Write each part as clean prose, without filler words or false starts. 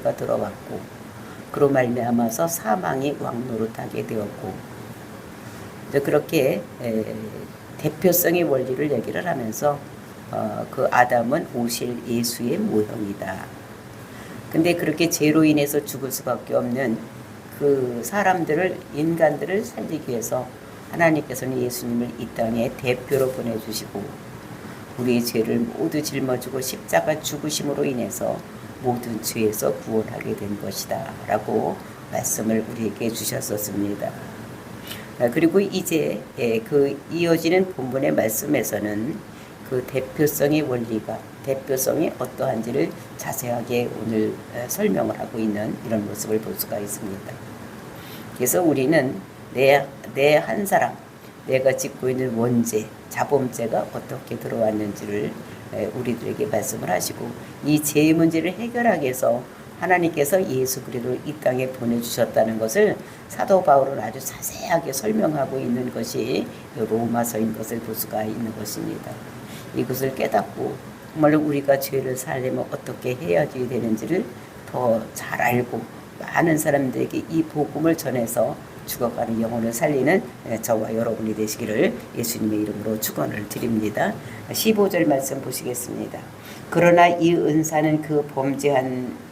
죄가 들어왔고 그로 말미암아서 사망이 왕노릇하게 되었고 그렇게 대표성의 원리를 얘기를 하면서 그 아담은 오실 예수의 모형이다. 근데 그렇게 죄로 인해서 죽을 수밖에 없는 그 사람들을 인간들을 살리기 위해서 하나님께서는 예수님을 이 땅에 대표로 보내주시고 우리의 죄를 모두 짊어지고 십자가 죽으심으로 인해서 모든 죄에서 구원하게 된 것이다 라고 말씀을 우리에게 주셨었습니다. 그리고 이제 그 이어지는 본문의 말씀에서는 그 대표성의 원리가 대표성이 어떠한지를 자세하게 오늘 설명을 하고 있는 이런 모습을 볼 수가 있습니다. 그래서 우리는 내 한 사람, 내가 짓고 있는 원죄, 자범죄가 어떻게 들어왔는지를 우리들에게 말씀을 하시고 이 죄의 문제를 해결하기 위해서 하나님께서 예수 그리스도를 이 땅에 보내주셨다는 것을 사도 바울은 아주 자세하게 설명하고 있는 것이 로마서인 것을 볼 수가 있는 것입니다. 이것을 깨닫고 정말로 우리가 죄를 살려면 어떻게 해야지 되는지를 더 잘 알고 많은 사람들에게 이 복음을 전해서 죽어가는 영혼을 살리는 저와 여러분이 되시기를 예수님의 이름으로 축원을 드립니다. 15절 말씀 보시겠습니다. 그러나 이 은사는 그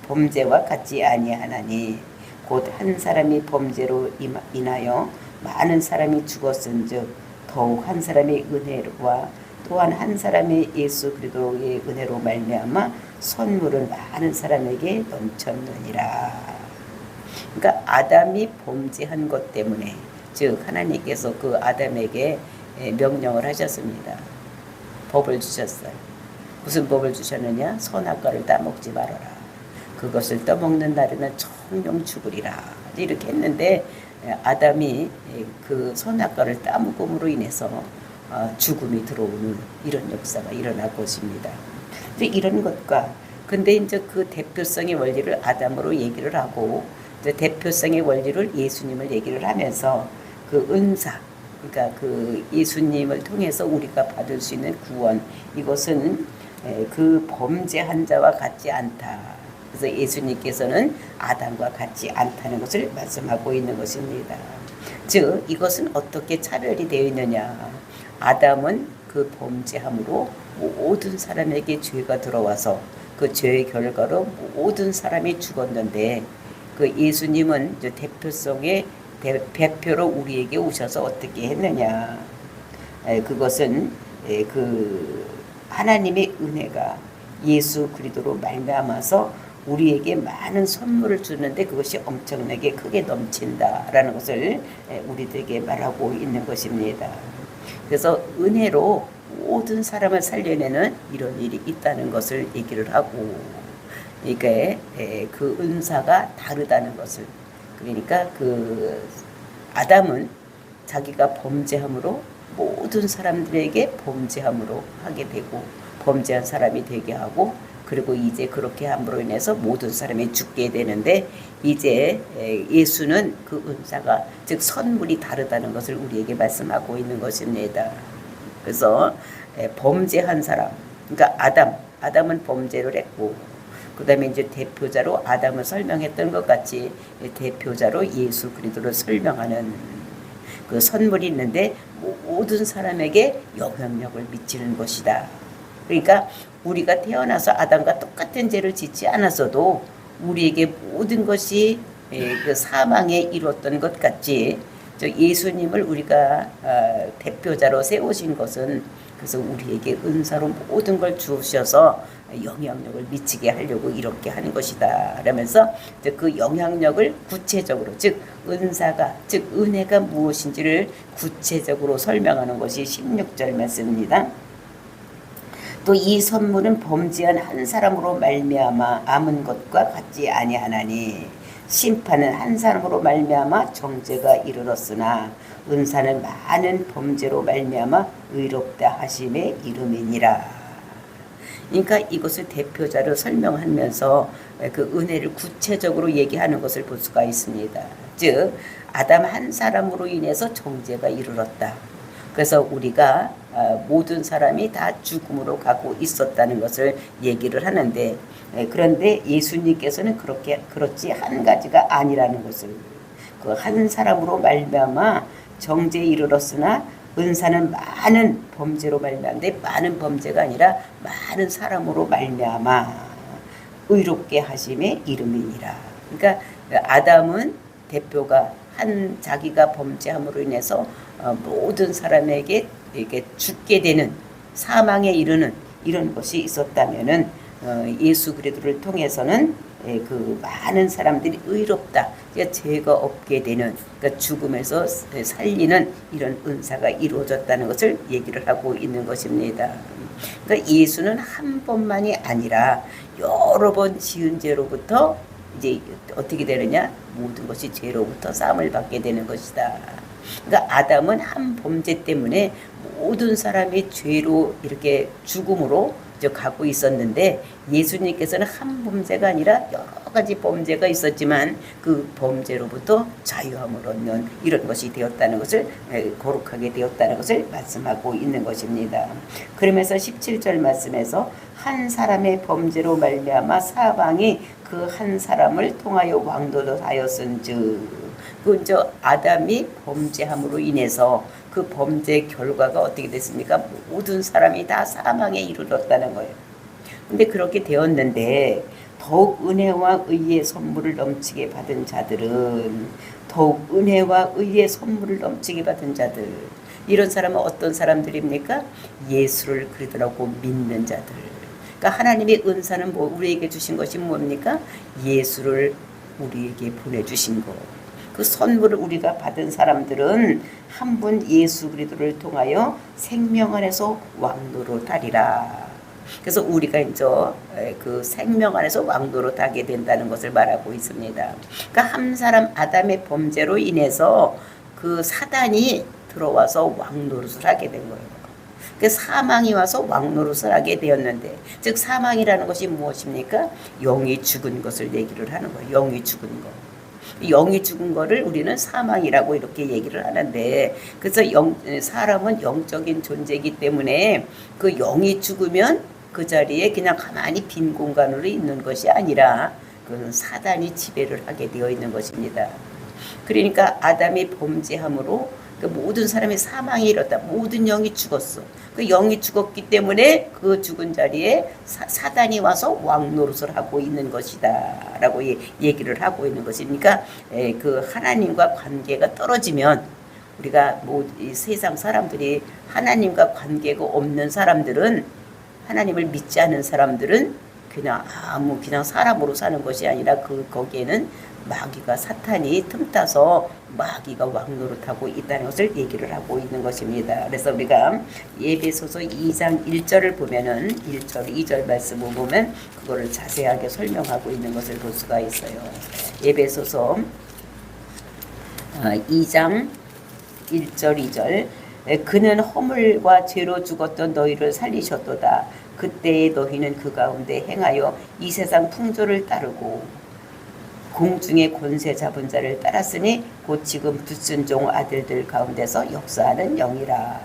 범죄와 같지 아니하나니 곧 한 사람이 범죄로 인하여 많은 사람이 죽었은즉 더욱 한 사람의 은혜와 또한 한 사람의 예수 그리스도의 은혜로 말미암아 선물은 많은 사람에게 넘쳤느니라. 그러니까 아담이 범죄한 것 때문에 즉 하나님께서 그 아담에게 명령을 하셨습니다. 법을 주셨어요. 무슨 법을 주셨느냐? 선악과를 따먹지 말아라. 그것을 떠먹는 날에는 정령 죽으리라. 이렇게 했는데 아담이 그 선악과를 따먹음으로 인해서 죽음이 들어오는 이런 역사가 일어날 것입니다. 이런 것과 근데 이제 그 대표성의 원리를 아담으로 얘기를 하고 대표성의 원리를 예수님을 얘기를 하면서 그 은사, 그러니까 그 예수님을 통해서 우리가 받을 수 있는 구원, 이것은 그 범죄한 자와 같지 않다. 그래서 예수님께서는 아담과 같지 않다는 것을 말씀하고 있는 것입니다. 즉 이것은 어떻게 차별이 되어 있느냐? 아담은 그 범죄함으로 모든 사람에게 죄가 들어와서 그 죄의 결과로 모든 사람이 죽었는데 그 예수님은 대표성의 대표로 우리에게 오셔서 어떻게 했느냐? 그것은 그 하나님의 은혜가 예수 그리스도로 말미암아서 우리에게 많은 선물을 주는데 그것이 엄청나게 크게 넘친다라는 것을 우리들에게 말하고 있는 것입니다. 그래서 은혜로 모든 사람을 살려내는 이런 일이 있다는 것을 얘기를 하고 이게 그 은사가 다르다는 것을 그러니까 그 아담은 자기가 범죄함으로 모든 사람들에게 범죄함으로 하게 되고 범죄한 사람이 되게 하고 그리고 이제 그렇게 함으로 인해서 모든 사람이 죽게 되는데 이제 예수는 그 은사가 즉 선물이 다르다는 것을 우리에게 말씀하고 있는 것입니다. 그래서 범죄한 사람 그러니까 아담은 범죄를 했고 그 다음에 이제 대표자로 아담을 설명했던 것 같이 대표자로 예수 그리스도를 설명하는 그 선물이 있는데 모든 사람에게 영향력을 미치는 것이다. 그러니까 우리가 태어나서 아담과 똑같은 죄를 짓지 않았어도 우리에게 모든 것이 그 사망에 이뤘던 것 같이 예수님을 우리가 대표자로 세우신 것은 그래서 우리에게 은사로 모든 걸 주셔서 영향력을 미치게 하려고 이렇게 하는 것이다. 그러면서 그 영향력을 구체적으로 즉 은사가 즉 은혜가 무엇인지를 구체적으로 설명하는 것이 16절 말씀입니다. 또 이 선물은 범죄한 한 사람으로 말미암아 남은 것과 같지 아니하나니 심판은 한 사람으로 말미암아 정죄가 이르렀으나 은사는 많은 범죄로 말미암아 의롭다 하심의 이름이니라. 그러니까 이것을 대표자로 설명하면서 그 은혜를 구체적으로 얘기하는 것을 볼 수가 있습니다. 즉 아담 한 사람으로 인해서 정죄가 이르렀다. 그래서 우리가 모든 사람이 다 죽음으로 가고 있었다는 것을 얘기를 하는데, 그런데 예수님께서는 그렇지 한 가지가 아니라는 것을, 그 한 사람으로 말미암아 정죄에 이르렀으나 은사는 많은 범죄로 말미암는데, 많은 범죄가 아니라 많은 사람으로 말미암아 의롭게 하심의 이름이니라. 그러니까 아담은 대표가 자기가 범죄함으로 인해서 모든 사람에게 이렇게 죽게 되는 사망에 이르는 이런 것이 있었다면은 예수 그리스도를 통해서는 그 많은 사람들이 의롭다, 그러니까 죄가 없게 되는, 그러니까 죽음에서 살리는 이런 은사가 이루어졌다는 것을 얘기를 하고 있는 것입니다. 그러니까 예수는 한 번만이 아니라 여러 번 지은 죄로부터 이제 어떻게 되느냐, 모든 것이 죄로부터 사함을 받게 되는 것이다. 그러니까 아담은 한 범죄 때문에 모든 사람이 죄로 이렇게 죽음으로 가고 있었는데, 예수님께서는 한 범죄가 아니라 여러 가지 범죄가 있었지만 그 범죄로부터 자유함을 얻는 이런 것이 되었다는 것을, 거룩하게 되었다는 것을 말씀하고 있는 것입니다. 그러면서 17절 말씀에서 한 사람의 범죄로 말미암아 사방이 그 한 사람을 통하여 왕노릇하였은즉, 아담이 범죄함으로 인해서 그 범죄 결과가 어떻게 됐습니까? 모든 사람이 다 사망에 이르렀다는 거예요. 근데 그렇게 되었는데, 더욱 은혜와 의의 선물을 넘치게 받은 자들은, 더욱 은혜와 의의 선물을 넘치게 받은 자들, 이런 사람은 어떤 사람들입니까? 예수를 그리스도라고 믿는 자들. 그러니까 하나님의 은사는 우리에게 주신 것이 뭡니까? 예수를 우리에게 보내주신 것. 그 선물을 우리가 받은 사람들은 한 분 예수 그리스도를 통하여 생명 안에서 왕노릇하리라. 그래서 우리가 이제 그 생명 안에서 왕노릇하게 된다는 것을 말하고 있습니다. 그러니까 한 사람 아담의 범죄로 인해서 그 사단이 들어와서 왕노릇을 하게 된 거예요. 그 사망이 와서 왕노릇을 하게 되었는데, 즉 사망이라는 것이 무엇입니까? 영이 죽은 것을 얘기를 하는 거예요. 영이 죽은 것. 영이 죽은 거를 우리는 사망이라고 이렇게 얘기를 하는데, 그래서 사람은 영적인 존재이기 때문에 그 영이 죽으면 그 자리에 그냥 가만히 빈 공간으로 있는 것이 아니라 그건 사단이 지배를 하게 되어 있는 것입니다. 그러니까 아담이 범죄함으로 그 모든 사람의 사망이 이렇다. 모든 영이 죽었어. 그 영이 죽었기 때문에 그 죽은 자리에 사단이 와서 왕노릇을 하고 있는 것이다 라고 얘기를 하고 있는 것이니까, 그 하나님과 관계가 떨어지면, 우리가 이 세상 사람들이 하나님과 관계가 없는 사람들은, 하나님을 믿지 않는 사람들은 그냥 사람으로 사는 것이 아니라 거기에는 마귀가, 사탄이 틈타서 마귀가 왕노릇하고 있다는 것을 얘기를 하고 있는 것입니다. 그래서 우리가 에베소서 2장 1절을 보면은 1절, 2절 말씀을 보면 그거를 자세하게 설명하고 있는 것을 볼 수가 있어요. 에베소서 2장 1절, 2절. 그는 허물과 죄로 죽었던 너희를 살리셨도다. 그때의 너희는 그 가운데 행하여 이 세상 풍조를 따르고 공중의 권세 잡은 자를 따랐으니 곧 지금 불순종 아들들 가운데서 역사하는 영이라.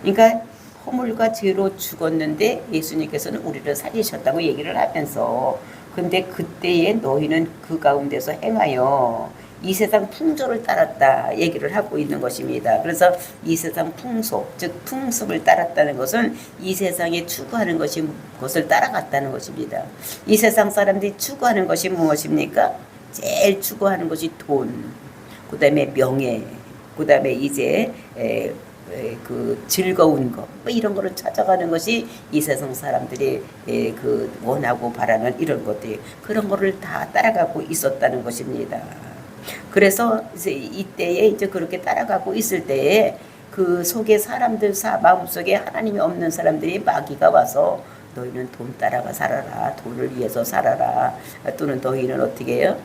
그러니까 허물과 죄로 죽었는데 예수님께서는 우리를 살리셨다고 얘기를 하면서, 근데 그때에 너희는 그 가운데서 행하여 이 세상 풍조를 따랐다 얘기를 하고 있는 것입니다. 그래서 이 세상 풍속, 즉 풍습을 따랐다는 것은 이 세상에 추구하는 것을 따라갔다는 것입니다. 이 세상 사람들이 추구하는 것이 무엇입니까? 제일 추구하는 것이 돈, 그 다음에 명예, 그 다음에 이제 그 즐거운 것, 뭐 이런 거를 찾아가는 것이 이 세상 사람들이 그 원하고 바라는 이런 것들, 그런 거를 다 따라가고 있었다는 것입니다. 그래서 이제 이때에 이제 그렇게 따라가고 있을 때에 그 속에 사람들 마음속에 하나님이 없는 사람들이 마귀가 와서 너희는 돈 따라가 살아라, 돈을 위해서 살아라, 또는 너희는 어떻게 해요?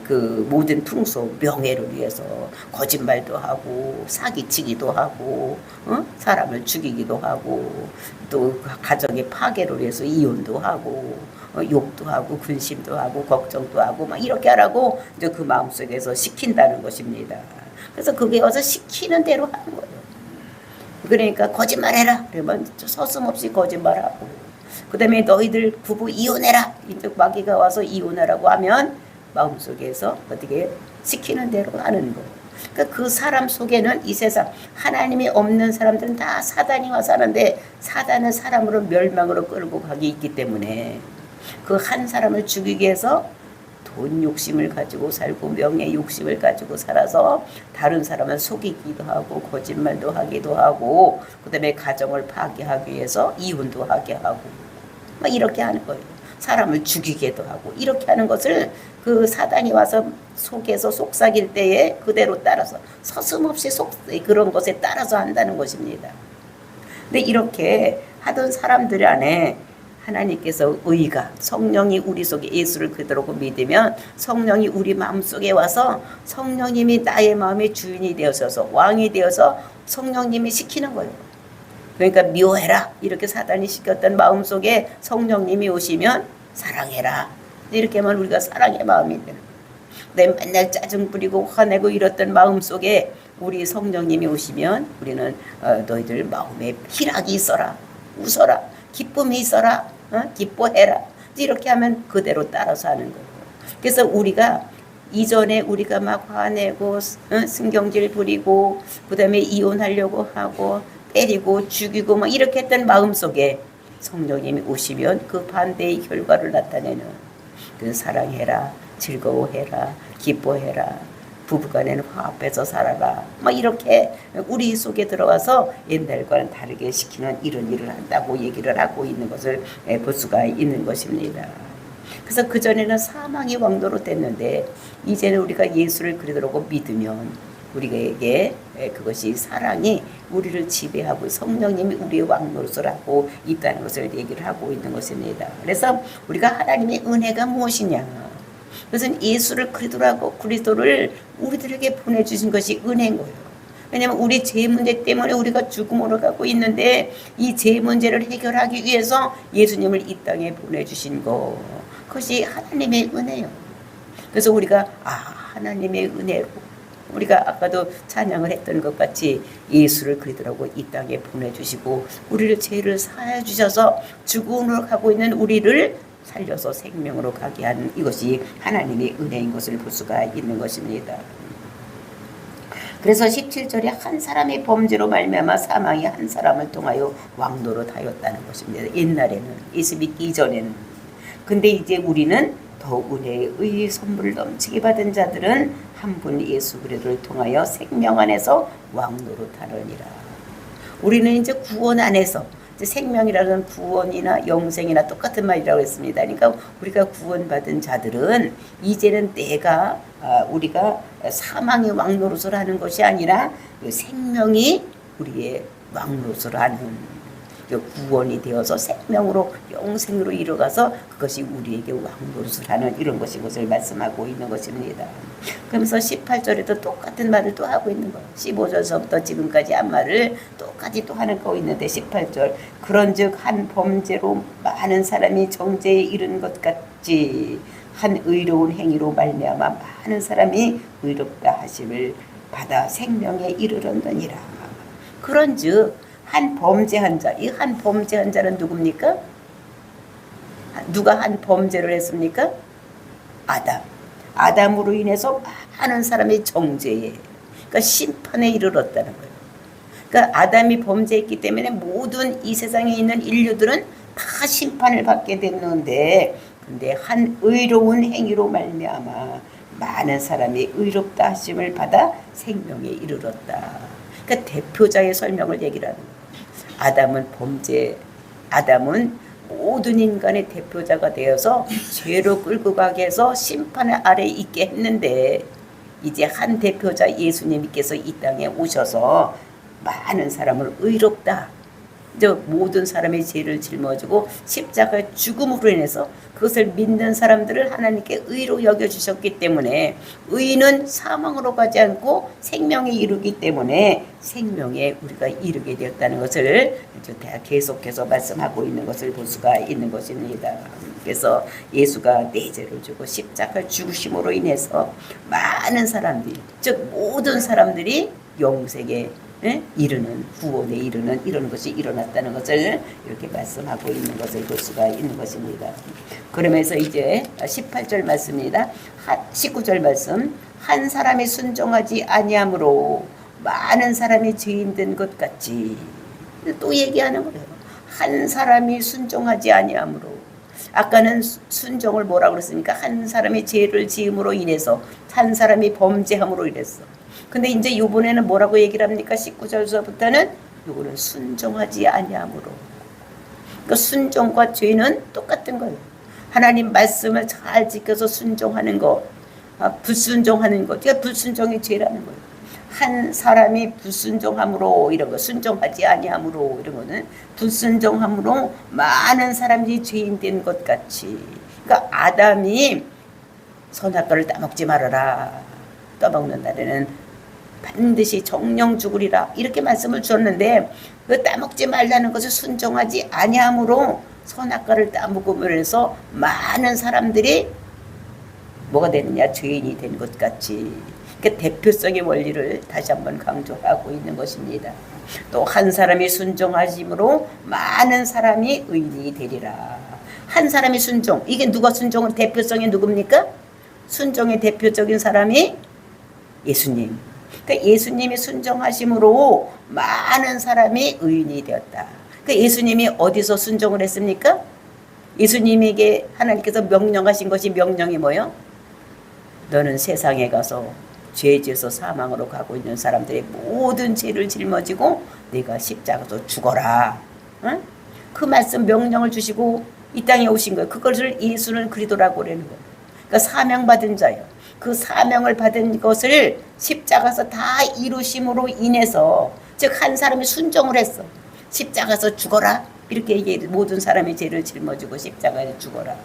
그 모든 풍속, 명예를 위해서 거짓말도 하고 사기치기도 하고 사람을 죽이기도 하고 또 가정의 파괴를 위해서 이혼도 하고 욕도 하고 근심도 하고 걱정도 하고 막 이렇게 하라고 이제 그 마음속에서 시킨다는 것입니다. 그래서 그게 와서 시키는 대로 하는 거예요. 그러니까 거짓말해라. 그러면 서슴없이 거짓말하고, 그 다음에 너희들 부부 이혼해라. 이제 마귀가 와서 이혼하라고 하면 마음속에서 어떻게 시키는 대로 하는 거예요. 그러니까 그 사람 속에는 이 세상 하나님이 없는 사람들은 다 사단이 와서 하는데, 사단은 사람으로 멸망으로 끌고 가기 있기 때문에 그 한 사람을 죽이기 위해서 돈 욕심을 가지고 살고 명예 욕심을 가지고 살아서 다른 사람을 속이기도 하고 거짓말도 하기도 하고, 그 다음에 가정을 파괴하기 위해서 이혼도 하게 하고 막 이렇게 하는 거예요. 사람을 죽이기도 하고 이렇게 하는 것을 그 사단이 와서 속에서 속삭일 때에 그대로 따라서 서슴없이 그런 것에 따라서 한다는 것입니다. 근데 이렇게 하던 사람들 안에 하나님께서 의가, 성령이 우리 속에 예수를 그대로 믿으면 성령이 우리 마음속에 와서 성령님이 나의 마음의 주인이 되어서 왕이 되어서 성령님이 시키는 거예요. 그러니까 미워해라 이렇게 사단이 시켰던 마음속에 성령님이 오시면 사랑해라 이렇게 하면 우리가 사랑의 마음이 되는 거예요. 내 맨날 짜증 부리고 화내고 이랬던 마음속에 우리 성령님이 오시면 우리는 너희들 마음에 희락이 있어라, 웃어라, 기쁨이 있어라, 기뻐해라 이렇게 하면 그대로 따라서 하는 거예요. 그래서 우리가 이전에 우리가 막 화내고 신경질 부리고 그 다음에 이혼하려고 하고 때리고 죽이고 막 이렇게 했던 마음속에 성령님이 오시면 그 반대의 결과를 나타내는, 그 사랑해라, 즐거워해라, 기뻐해라, 부부간에는 화합해서 살아라 막 이렇게 우리 속에 들어와서 옛날과는 다르게 시키는 이런 일을 한다고 얘기를 하고 있는 것을 볼 수가 있는 것입니다. 그래서 그전에는 사망의 왕도로 됐는데 이제는 우리가 예수를 그리스도로 믿으면 우리에게 그것이 사랑이 우리를 지배하고 성령님이 우리의 왕노릇을 하고 있다는 것을 얘기를 하고 있는 것입니다. 그래서 우리가 하나님의 은혜가 무엇이냐, 그것은 예수를 그리스도를 우리들에게 보내주신 것이 은혜인 거예요. 왜냐하면 우리 죄 문제 때문에 우리가 죽음으로 가고 있는데 이 죄 문제를 해결하기 위해서 예수님을 이 땅에 보내주신 것, 그것이 하나님의 은혜예요. 그래서 우리가 하나님의 은혜로 우리가 아까도 찬양을 했던 것 같이 예수를 그리스도라고 이 땅에 보내주시고 우리를 죄를 사하여 주셔서 죽음으로 가고 있는 우리를 살려서 생명으로 가게 하는 이것이 하나님의 은혜인 것을 볼 수가 있는 것입니다. 그래서 17절에 한 사람의 범죄로 말미암아 사망이 한 사람을 통하여 왕노릇 하였다는 것입니다. 옛날에는 예수 믿기 이전에는. 근데 이제 우리는 더 은혜의 선물을 넘치게 받은 자들은 한 분 예수 그리스도를 통하여 생명 안에서 왕노릇하느니라. 우리는 이제 구원 안에서, 생명이라는 구원이나 영생이나 똑같은 말이라고 했습니다. 그러니까 우리가 구원받은 자들은 이제는 우리가 사망의 왕노릇을 하는 것이 아니라 생명이 우리의 왕노릇을 하는, 구원이 되어서 생명으로 영생으로 이뤄가서 그것이 우리에게 왕노릇을 하는 이런 것을 말씀하고 있는 것입니다. 그러면서 18절에도 똑같은 말을 또 하고 있는 거예요. 15절서부터 지금까지 한 말을 똑같이 또 하는 거 있는데 18절, 그런즉 한 범죄로 많은 사람이 정죄에 이른 것 같이 한 의로운 행위로 말미암아 많은 사람이 의롭다 하심을 받아 생명에 이르렀느니라. 그런즉 한 범죄한 자, 이 한 범죄한 자는 누굽니까? 누가 한 범죄를 했습니까? 아담으로 인해서 많은 사람이 정죄에, 그러니까 심판에 이르렀다는 거예요. 그러니까 아담이 범죄했기 때문에 모든 이 세상에 있는 인류들은 다 심판을 받게 됐는데, 근데 한 의로운 행위로 말미암아 많은 사람이 의롭다 하심을 받아 생명에 이르렀다. 그러니까 대표자의 설명을 얘기를 하는 거예요. 아담은 모든 인간의 대표자가 되어서 죄로 끌고 가게 해서 심판 아래 있게 했는데, 이제 한 대표자 예수님께서 이 땅에 오셔서 많은 사람을 의롭다, 모든 사람의 죄를 짊어지고 십자가의 죽음으로 인해서 그것을 믿는 사람들을 하나님께 의로 여겨주셨기 때문에 의는 사망으로 가지 않고 생명에 이르기 때문에 생명에 우리가 이르게 되었다는 것을 계속해서 말씀하고 있는 것을 볼 수가 있는 것입니다. 그래서 예수가 내 죄를 주고 십자가 죽으심으로 인해서 많은 사람들이, 즉 모든 사람들이 영생에 이르는 구원에 이르는 것이 일어났다는 것을 이렇게 말씀하고 있는 것을 볼 수가 있는 것입니다. 그러면서 이제 18절 말씀입니다. 19절 말씀. 한 사람이 순종하지 아니함으로 많은 사람이 죄인 된 것 같이. 또 얘기하는 거예요. 한 사람이 순종하지 아니함으로. 아까는 순종을 뭐라고 그랬습니까? 한 사람이 죄를 지음으로 인해서, 한 사람이 범죄함으로 인해서. 근데 이제 이번에는 뭐라고 얘기를 합니까? 19절서부터는 요거는 순종하지 아니함으로. 그러니까 순종과 죄는 똑같은 거예요. 하나님 말씀을 잘 지켜서 순종하는 것, 불순종하는 것. 그러니까 불순종이 죄라는 거예요. 한 사람이 불순종함으로 이런 거, 순종하지 아니함으로 이런 거는 불순종함으로 많은 사람들이 죄인 된 것 같이. 그러니까 아담이 선악과를 따먹지 말아라. 따먹는 날에는 반드시 정령 죽으리라. 이렇게 말씀을 주었는데 그 따먹지 말라는 것을 순종하지 아니함으로 선악과를 따먹으면서 많은 사람들이 뭐가 되느냐? 죄인이 된 것 같이. 그 대표성의 원리를 다시 한번 강조하고 있는 것입니다. 또 한 사람이 순종하심으로 많은 사람이 의인이 되리라. 한 사람이 순종. 이게 누가 순종을 대표성이 누굽니까? 순종의 대표적인 사람이 예수님. 그러니까 예수님이 순종하심으로 많은 사람이 의인이 되었다. 그러니까 예수님이 어디서 순종을 했습니까? 예수님에게 하나님께서 명령하신 것이 명령이 뭐예요? 너는 세상에 가서 죄지어서 사망으로 가고 있는 사람들의 모든 죄를 짊어지고 네가 십자가에서 죽어라. 응? 그 말씀 명령을 주시고 이 땅에 오신 거예요. 그것을 예수는 그리스도라고 그러는 거예요. 그러니까 사명받은 자예요. 그 사명을 받은 것을 십자가에서 다 이루심으로 인해서, 즉 한 사람이 순종을 했어. 십자가에서 죽어라. 이렇게 얘기해. 모든 사람의 죄를 짊어지고 십자가에 죽어라.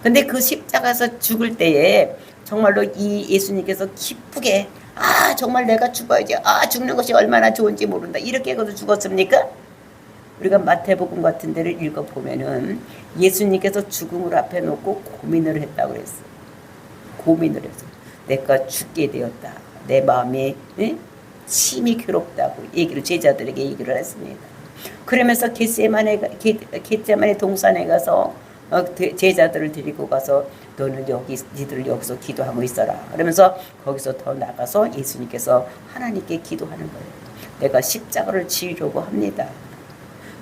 근데 그 십자가에서 죽을 때에 정말로 이 예수님께서 기쁘게 정말 내가 죽어야지. 죽는 것이 얼마나 좋은지 모른다. 이렇게 해서 죽었습니까? 우리가 마태복음 같은 데를 읽어보면은 예수님께서 죽음을 앞에 놓고 고민을 했다고 그랬어요. 고민을 해서 내가 죽게 되었다. 내 마음이 심히 괴롭다고 얘기를 제자들에게 얘기를 했습니다. 그러면서 겟세마네 동산에 가서 제자들을 데리고 가서 너는 니들 여기서 기도하고 있어라. 그러면서 거기서 더 나가서 예수님께서 하나님께 기도하는 거예요. 내가 십자가를 지으려고 합니다.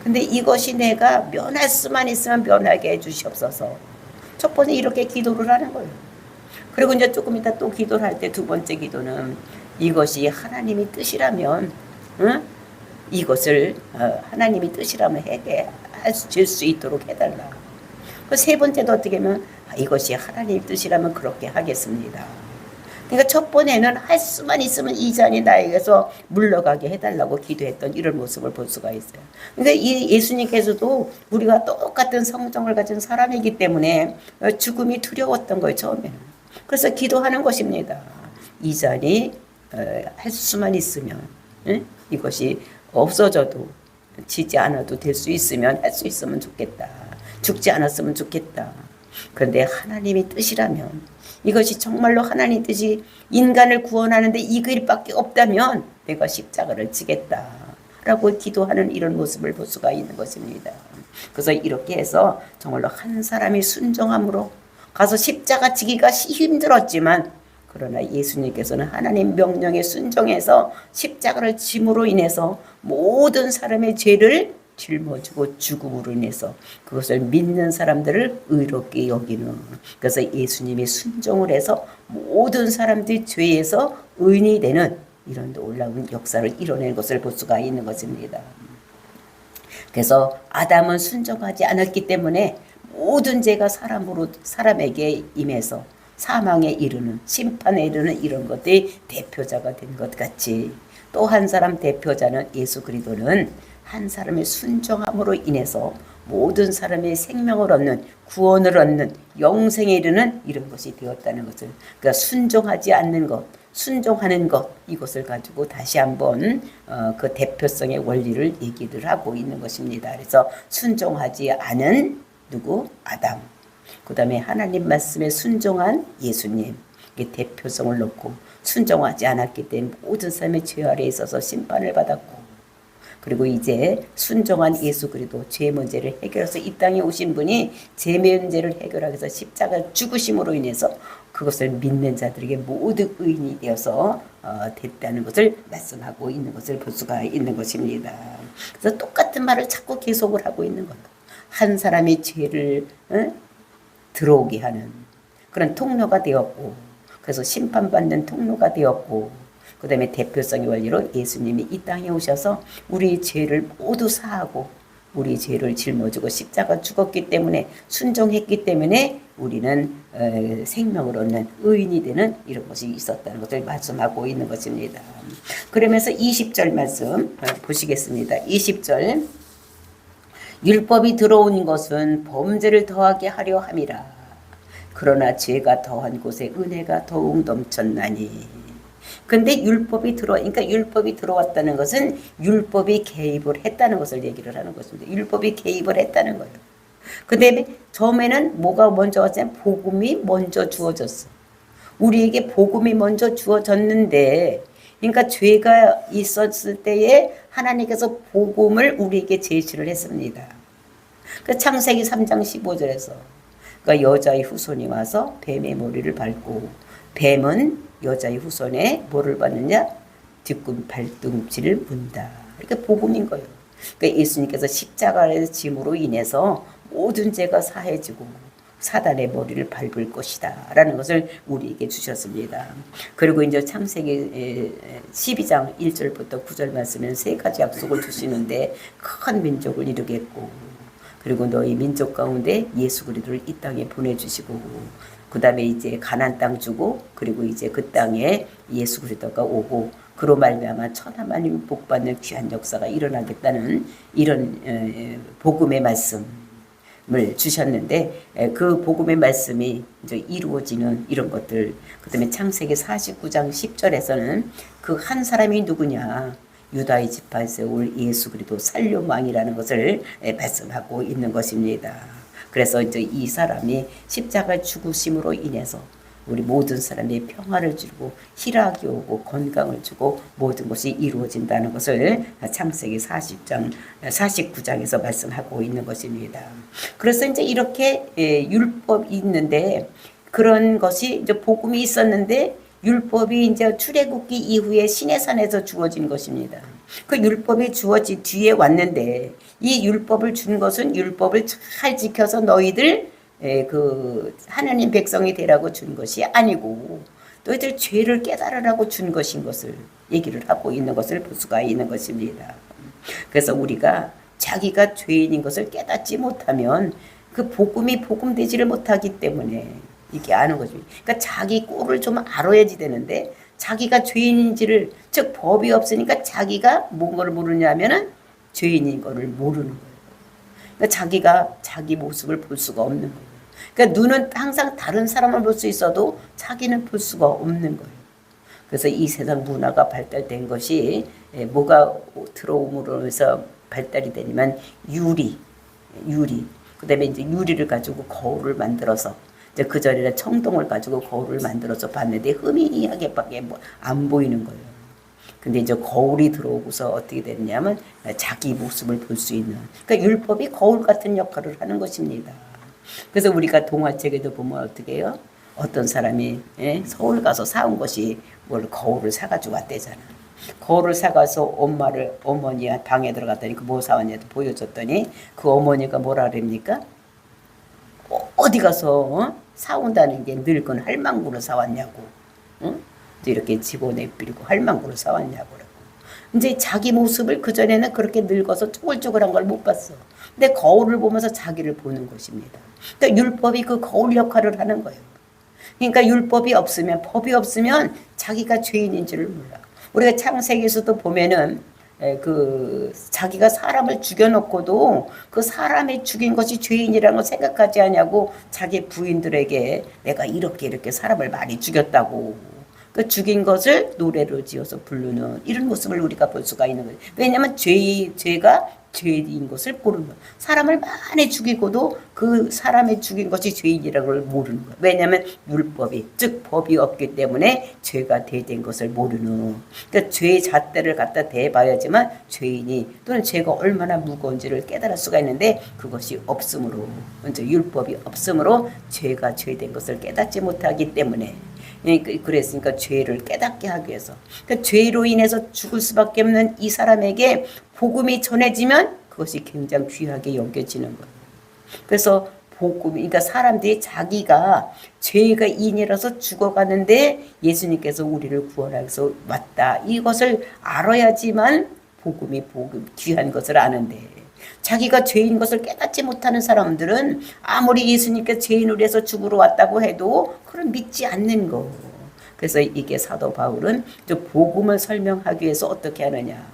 근데 이것이 내가 면할 수만 있으면 면하게 해주시옵소서. 첫 번째 이렇게 기도를 하는 거예요. 그리고 이제 조금 이따 또 기도를 할 때 두 번째 기도는 이것이 하나님이 뜻이라면, 이것을 하나님이 뜻이라면 해결할 수 있도록 해달라. 그 세 번째도 어떻게 하면 이것이 하나님의 뜻이라면 그렇게 하겠습니다. 그러니까 첫 번에는 할 수만 있으면 이 잔이 나에게서 물러가게 해달라고 기도했던 이런 모습을 볼 수가 있어요. 그러니까 이 예수님께서도 우리가 똑같은 성정을 가진 사람이기 때문에 죽음이 두려웠던 거예요, 처음에는. 그래서 기도하는 것입니다. 이 잔이 할 수만 있으면, 이것이 없어져도 지지 않아도 될 수 있으면 할 수 있으면 좋겠다. 죽지 않았으면 좋겠다. 그런데 하나님의 뜻이라면, 이것이 정말로 하나님 뜻이 인간을 구원하는데 이 길밖에 없다면 내가 십자가를 지겠다 라고 기도하는 이런 모습을 볼 수가 있는 것입니다. 그래서 이렇게 해서 정말로 한 사람이 순종함으로 가서 십자가 지기가 힘들었지만, 그러나 예수님께서는 하나님 명령에 순종해서 십자가를 짐으로 인해서 모든 사람의 죄를 짊어지고 죽음으로 인해서 그것을 믿는 사람들을 의롭게 여기는, 그래서 예수님이 순종을 해서 모든 사람들이 죄에서 의인이 되는 이런 놀라운 역사를 이뤄낸 것을 볼 수가 있는 것입니다. 그래서 아담은 순종하지 않았기 때문에 모든 죄가 사람에게 임해서 사망에 이르는, 심판에 이르는 이런 것들이 대표자가 된 것 같이, 또 한 사람 대표자는 예수 그리스도는 한 사람의 순종함으로 인해서 모든 사람의 생명을 얻는, 구원을 얻는, 영생에 이르는 이런 것이 되었다는 것을, 그러니까 순종하지 않는 것, 순종하는 것, 이것을 가지고 다시 한번 그 대표성의 원리를 얘기를 하고 있는 것입니다. 그래서 순종하지 않은 누구? 아담. 그 다음에 하나님 말씀에 순종한 예수님. 이게 대표성을 놓고 순종하지 않았기 때문에 모든 사람의 죄 아래에 있어서 심판을 받았고, 그리고 이제 순종한 예수 그리스도 죄 문제를 해결해서 이 땅에 오신 분이 죄 문제를 해결하기 위해서 십자가 죽으심으로 인해서 그것을 믿는 자들에게 모두 의인이 되어서 됐다는 것을 말씀하고 있는 것을 볼 수가 있는 것입니다. 그래서 똑같은 말을 자꾸 계속을 하고 있는 거예요. 한 사람의 죄를 들어오게 하는 그런 통로가 되었고, 그래서 심판받는 통로가 되었고, 그 다음에 대표성의 원리로 예수님이 이 땅에 오셔서 우리의 죄를 모두 사하고 우리의 죄를 짊어지고 십자가 죽었기 때문에, 순종했기 때문에 우리는 생명을 얻는 의인이 되는 이런 것이 있었다는 것을 말씀하고 있는 것입니다. 그러면서 20절 말씀 보시겠습니다. 20절, 율법이 들어온 것은 범죄를 더하게 하려 함이라. 그러나 죄가 더한 곳에 은혜가 더욱 넘쳤나니. 근데 율법이 그러니까 율법이 들어왔다는 것은 율법이 개입을 했다는 것을 얘기를 하는 것입니다. 율법이 개입을 했다는 거예요. 근데 처음에는 뭐가 먼저 왔냐면 복음이 먼저 주어졌어. 우리에게 복음이 먼저 주어졌는데, 그러니까 죄가 있었을 때에 하나님께서 복음을 우리에게 제시를 했습니다. 그 창세기 3장 15절에서 그러니까 여자의 후손이 와서 뱀의 머리를 밟고, 뱀은 여자의 후손에 뭐를 받느냐? 뒤꿈 발등질을 문다. 이게 복음인 거예요. 그러니까 예수님께서 십자가의 짐으로 인해서 모든 죄가 사해지고 사단의 머리를 밟을 것이다 라는 것을 우리에게 주셨습니다. 그리고 이제 창세기 12장 1절부터 9절 말씀에는 세 가지 약속을 주시는데, 큰 민족을 이루겠고, 그리고 너희 민족 가운데 예수 그리스도를 이 땅에 보내주시고, 그 다음에 이제 가나안 땅 주고, 그리고 이제 그 땅에 예수 그리스도가 오고, 그로 말미암아 천하만민 복받는 귀한 역사가 일어나겠다는 이런 복음의 말씀을 주셨는데, 그 복음의 말씀이 이제 이루어지는 이런 것들, 그 다음에 창세기 49장 10절에서는 그 한 사람이 누구냐? 유다의 지파에서 올 예수 그리스도 살림 왕이라는 것을 말씀하고 있는 것입니다. 그래서 이제 이 사람이 십자가 죽으심으로 인해서 우리 모든 사람이 평화를 주고 희락이 오고 건강을 주고 모든 것이 이루어진다는 것을 창세기 49장에서 말씀하고 있는 것입니다. 그래서 이제 이렇게 율법이 있는데, 그런 것이 이제 복음이 있었는데 율법이 이제 출애굽기 이후에 시내산에서 주어진 것입니다. 그 율법이 주어진 뒤에 왔는데, 이 율법을 준 것은 율법을 잘 지켜서 너희들 그 하나님 백성이 되라고 준 것이 아니고, 너희들 죄를 깨달으라고 준 것인 것을 얘기를 하고 있는 것을 볼 수가 있는 것입니다. 그래서 우리가 자기가 죄인인 것을 깨닫지 못하면 그 복음이 복음되지를 못하기 때문에 이게 아는 거죠. 그러니까 자기 꼴을 좀 알아야지 되는데, 자기가 죄인인지를, 즉 법이 없으니까 자기가 뭔가를 모르냐면은 죄인인 거를 모르는 거예요. 그러니까 자기가 자기 모습을 볼 수가 없는 거예요. 그러니까 눈은 항상 다른 사람을 볼 수 있어도 자기는 볼 수가 없는 거예요. 그래서 이 세상 문화가 발달된 것이 뭐가 들어옴으로 해서 발달이 되냐면 유리. 그 다음에 이제 유리를 가지고 거울을 만들어서, 이제 그 전에는 청동을 가지고 거울을 만들어서 봤는데 흐미하게밖에 안 보이는 거예요. 근데 이제 거울이 들어오고서 어떻게 됐냐면 자기 모습을 볼 수 있는, 그러니까 율법이 거울 같은 역할을 하는 것입니다. 그래서 우리가 동화책에도 보면 어떻게 해요? 어떤 사람이 서울 가서 사온 것이 뭘 거울을 사가지고 왔대잖아. 거울을 사가서 어머니야 방에 들어갔더니 그 뭐 사왔냐고 보여줬더니 그 어머니가 뭐라 그럽니까? 어디 가서 사온다는 게 늙은 할망구를 사왔냐고. 응? 이렇게 집어내버리고 할망구를 사왔냐고 그러고. 이제 자기 모습을 그전에는 그렇게 늙어서 쪼글쪼글한 걸 못 봤어. 근데 거울을 보면서 자기를 보는 것입니다. 그러니까 율법이 그 거울 역할을 하는 거예요. 그러니까 율법이 없으면, 법이 없으면 자기가 죄인인 줄을 몰라. 우리가 창세기에서도 보면은 그 자기가 사람을 죽여놓고도 그 사람이 죽인 것이 죄인이라는 걸 생각하지 않냐고 자기 부인들에게 내가 이렇게 사람을 많이 죽였다고. 그 죽인 것을 노래로 지어서 부르는 이런 모습을 우리가 볼 수가 있는 거예요. 왜냐하면 죄가 죄인 것을 모르는 거예요. 사람을 많이 죽이고도 그 사람의 죽인 것이 죄인이라는 걸 모르는 거예요. 왜냐하면 율법이, 즉 법이 없기 때문에 죄가 대된 것을 모르는, 그러니까 죄의 잣대를 갖다 대봐야지만 죄인이 또는 죄가 얼마나 무거운지를 깨달을 수가 있는데, 그것이 없으므로, 먼저 율법이 없으므로 죄가 죄된 것을 깨닫지 못하기 때문에, 그랬으니까 죄를 깨닫게 하기 위해서, 그러니까 죄로 인해서 죽을 수밖에 없는 이 사람에게 복음이 전해지면 그것이 굉장히 귀하게 여겨지는 거예요. 그래서 복음이, 그러니까 사람들이 자기가 죄가 인이라서 죽어가는데 예수님께서 우리를 구원하기 위해서 왔다, 이것을 알아야지만 복음이 귀한 것을 아는데, 자기가 죄인 것을 깨닫지 못하는 사람들은 아무리 예수님께서 죄인을 위해서 죽으러 왔다고 해도 그걸 믿지 않는 거. 그래서 이게 사도 바울은 복음을 설명하기 위해서 어떻게 하느냐,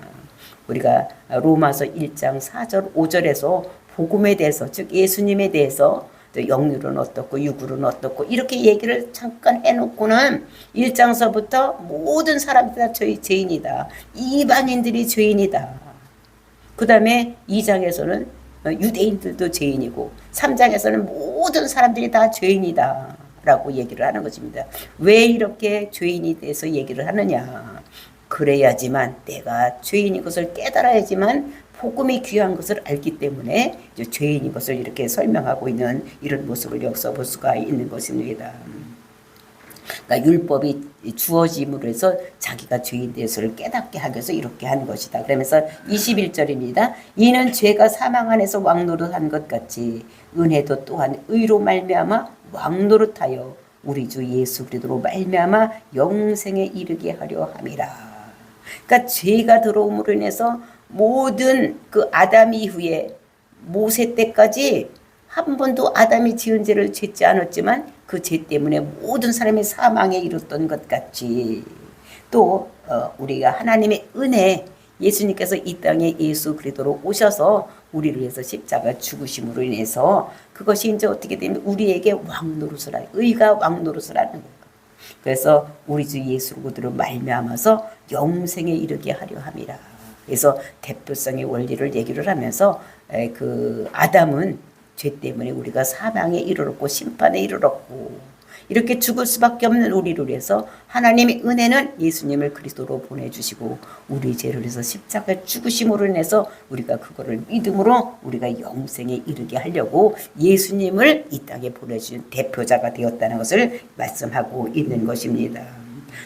우리가 로마서 1장 4절 5절에서 복음에 대해서, 즉 예수님에 대해서 영률은 어떻고 육률은 어떻고 이렇게 얘기를 잠깐 해놓고는 1장서부터 모든 사람들이 다 죄인이다, 이방인들이 죄인이다, 그 다음에 2장에서는 유대인들도 죄인이고 3장에서는 모든 사람들이 다 죄인이다 라고 얘기를 하는 것입니다. 왜 이렇게 죄인에 대해서 얘기를 하느냐, 그래야지만 내가 죄인인 것을 깨달아야지만 복음이 귀한 것을 알기 때문에 이제 죄인인 것을 이렇게 설명하고 있는 이런 모습을 여기서 볼 수가 있는 것입니다. 그러니까 율법이 주어짐으로 해서 자기가 죄인 대해서를 깨닫게 하기 위해서 이렇게 하는 것이다. 그러면서 21절입니다. 이는 죄가 사망 안에서 왕노릇한 것 같이 은혜도 또한 의로 말미암아 왕노릇하여 우리 주 예수 그리스도로 말미암아 영생에 이르게 하려 함이라. 그러니까 죄가 들어옴으로 인해서 모든 그 아담 이후에 모세 때까지 한 번도 아담이 지은 죄를 짓지 않았지만 그 죄 때문에 모든 사람이 사망에 이르렀던 것 같이, 또 우리가 하나님의 은혜, 예수님께서 이 땅에 예수 그리스도로 오셔서 우리를 위해서 십자가 죽으심으로 인해서 그것이 이제 어떻게 되면 우리에게 왕노릇을 하는, 의가 왕노릇을 하는 거예요. 그래서 우리 주 예수 그리스도로 말미암아서 영생에 이르게 하려 함이라. 그래서 대표성의 원리를 얘기를 하면서 그 아담은 죄 때문에 우리가 사망에 이르렀고 심판에 이르렀고 이렇게 죽을 수밖에 없는 우리를 위해서 하나님의 은혜는 예수님을 그리스도로 보내주시고 우리 죄를 위해서 십자가에 죽으심으로 인해서 우리가 그거를 믿음으로 우리가 영생에 이르게 하려고 예수님을 이 땅에 보내주신 대표자가 되었다는 것을 말씀하고 있는 것입니다.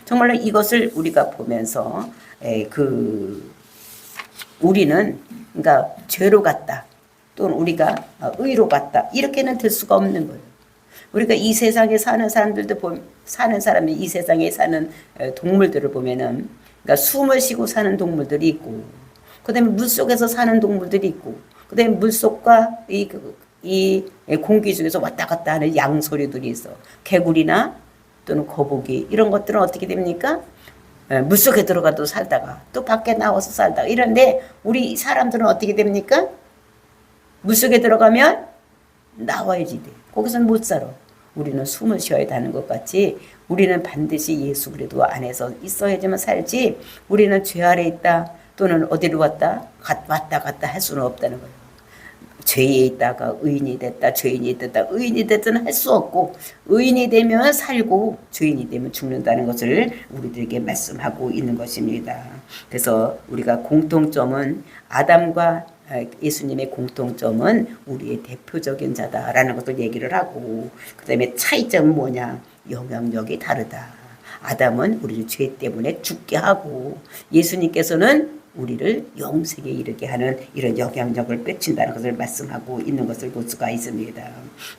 정말로 이것을 우리가 보면서 우리는 그러니까 죄로 갔다, 또는 우리가 의로 갔다, 이렇게는 될 수가 없는 거예요. 우리가 이 세상에 사는 사람들도 사는 사람이 이 세상에 사는 동물들을 보면은, 그러니까 숨을 쉬고 사는 동물들이 있고, 그다음에 물 속에서 사는 동물들이 있고, 그다음에 물 속과 이 공기 중에서 왔다 갔다 하는 양소리들이 있어. 개구리나 또는 거북이 이런 것들은 어떻게 됩니까? 물 속에 들어가도 살다가 또 밖에 나와서 살다가 이런데, 우리 사람들은 어떻게 됩니까? 물속에 들어가면 나와야지 돼. 거기서는 못 살아. 우리는 숨을 쉬어야 하는 것 같이 우리는 반드시 예수 그리스도 안에서 있어야지만 살지, 우리는 죄 아래 있다 또는 어디로 왔다 갔다 할 수는 없다는 거예요. 죄에 있다가 의인이 됐다, 죄인이 됐다, 의인이 됐다는 할 수 없고, 의인이 되면 살고 죄인이 되면 죽는다는 것을 우리들에게 말씀하고 있는 것입니다. 그래서 우리가 공통점은 아담과 예수님의 공통점은 우리의 대표적인 자다라는 것을 얘기를 하고, 그 다음에 차이점은 뭐냐, 영향력이 다르다. 아담은 우리를 죄 때문에 죽게 하고 예수님께서는 우리를 영생에 이르게 하는 이런 영향력을 뺏친다는 것을 말씀하고 있는 것을 볼 수가 있습니다.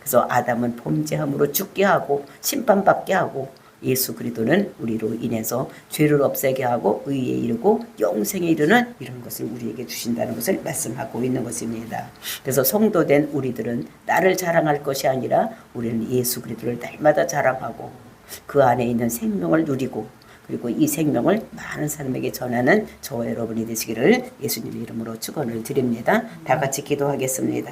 그래서 아담은 범죄함으로 죽게 하고 심판받게 하고, 예수 그리스도는 우리로 인해서 죄를 없애게 하고 의에 이르고 영생에 이르는 이런 것을 우리에게 주신다는 것을 말씀하고 있는 것입니다. 그래서 성도된 우리들은 나를 자랑할 것이 아니라 우리는 예수 그리스도를 날마다 자랑하고 그 안에 있는 생명을 누리고, 그리고 이 생명을 많은 사람에게 전하는 저와 여러분이 되시기를 예수님의 이름으로 축원을 드립니다. 다 같이 기도하겠습니다.